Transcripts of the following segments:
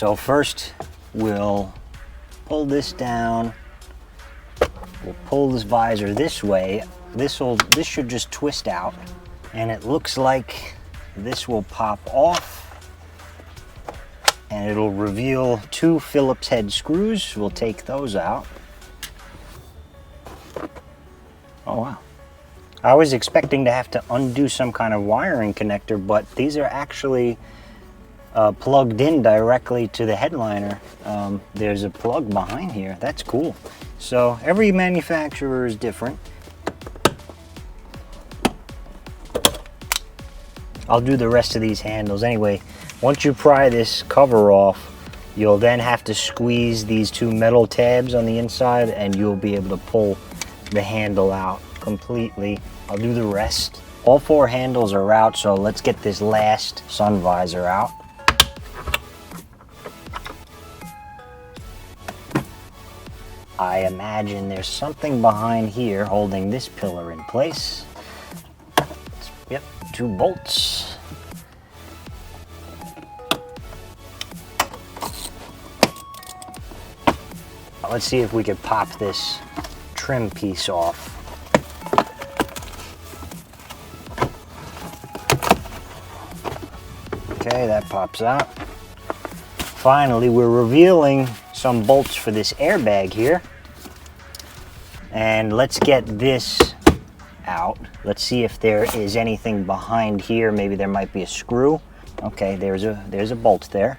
So first we'll pull this down. We'll pull this visor this way. This should just twist out, and it looks like this will pop off, and it'll reveal 2 Phillips head screws. We'll take those out. Oh wow. I was expecting to have to undo some kind of wiring connector, but these are actually plugged in directly to the headliner. There's a plug behind here. That's cool. So every manufacturer is different. I'll do the rest of these handles anyway. Once you pry this cover off, you'll then have to squeeze these 2 metal tabs on the inside, and you'll be able to pull the handle out completely. I'll do the rest. All 4 handles are out, so let's get this last sun visor out. I imagine there's something behind here holding this pillar in place. Yep, 2 bolts. Let's see if we could pop this trim piece off. Okay, that pops out. Finally, we're revealing some bolts for this airbag here. And let's get this out. Let's see if there is anything behind here. Maybe there might be a screw. Okay, there's a bolt there.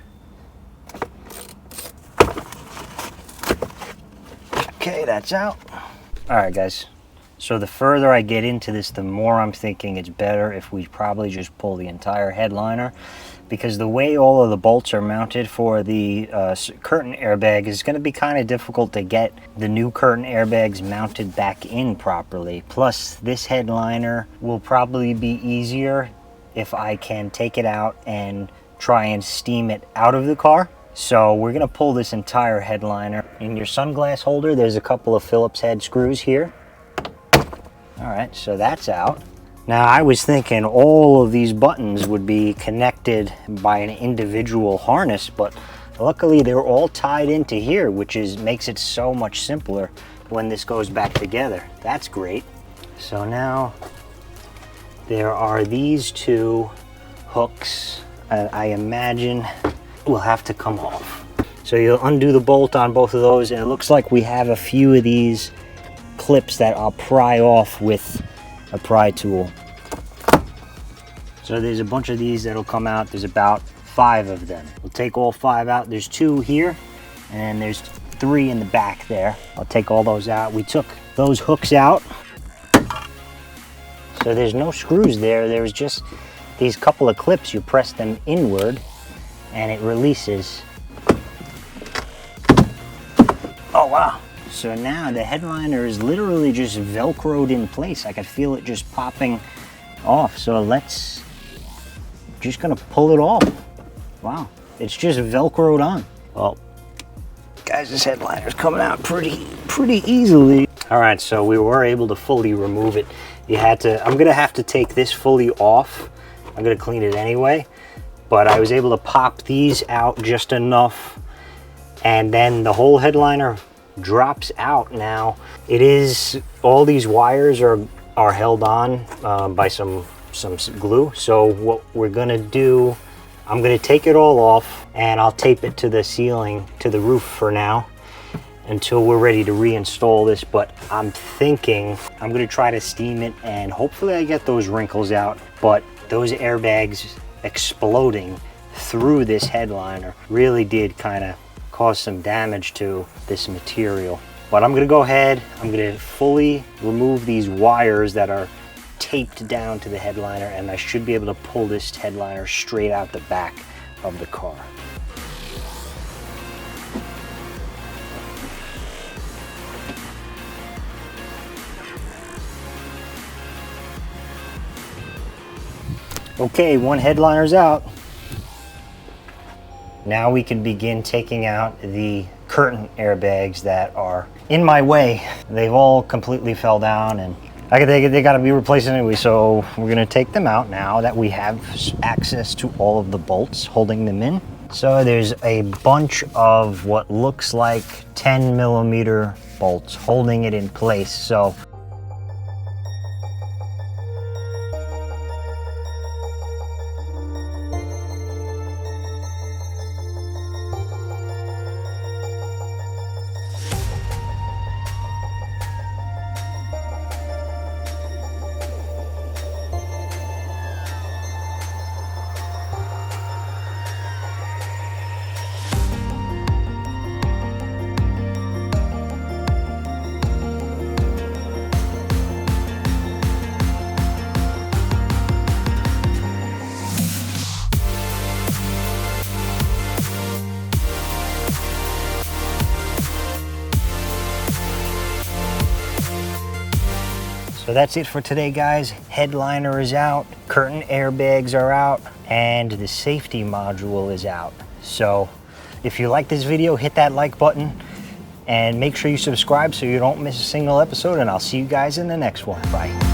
Okay, that's out. All right, guys. So the further I get into this, the more I'm thinking it's better if we probably just pull the entire headliner, because the way all of the bolts are mounted for the curtain airbag is going to be kind of difficult to get the new curtain airbags mounted back in properly. Plus, this headliner will probably be easier if I can take it out and try and steam it out of the car. So we're going to pull this entire headliner. In your sunglass holder, there's a couple of Phillips head screws here. All right, so that's out. Now, I was thinking all of these buttons would be connected by an individual harness, but luckily they're all tied into here, which makes it so much simpler when this goes back together. That's great. So now there are these 2 hooks. I imagine will have to come off. So you'll undo the bolt on both of those, and it looks like we have a few of these clips that I'll pry off with a pry tool. So there's a bunch of these that'll come out. There's about 5 of them. We'll take all 5 out. There's 2 here, and there's 3 in the back there. I'll take all those out. We took those hooks out. So there's no screws there. There's just these couple of clips. You press them inward, and it releases. Oh, wow. So now the headliner is literally just Velcroed in place. I could feel it just popping off. So just gonna pull it off. Wow, it's just Velcroed on. Well, guys, this headliner is coming out pretty easily. All right, so we were able to fully remove it. I'm gonna have to take this fully off. I'm gonna clean it anyway, but I was able to pop these out just enough, and then the whole headliner drops out. Now all these wires are held on by some glue. So what we're gonna do, I'm gonna take it all off, and I'll tape it to the ceiling, to the roof for now, until we're ready to reinstall this. But I'm thinking I'm gonna try to steam it, and hopefully I get those wrinkles out. But those airbags exploding through this headliner really did kind of cause some damage to this material. But I'm gonna go ahead, I'm gonna fully remove these wires that are taped down to the headliner, and I should be able to pull this headliner straight out the back of the car. Okay, one headliner's out. Now we can begin taking out the curtain airbags that are in my way. They've all completely fell down, and they got to be replaced anyway, so we're going to take them out now that we have access to all of the bolts holding them in. So there's a bunch of what looks like 10mm bolts holding it in place. So So that's it for today, guys. Headliner is out, curtain airbags are out, and the safety module is out. So if you like this video, hit that like button and make sure you subscribe so you don't miss a single episode, and I'll see you guys in the next one. Bye.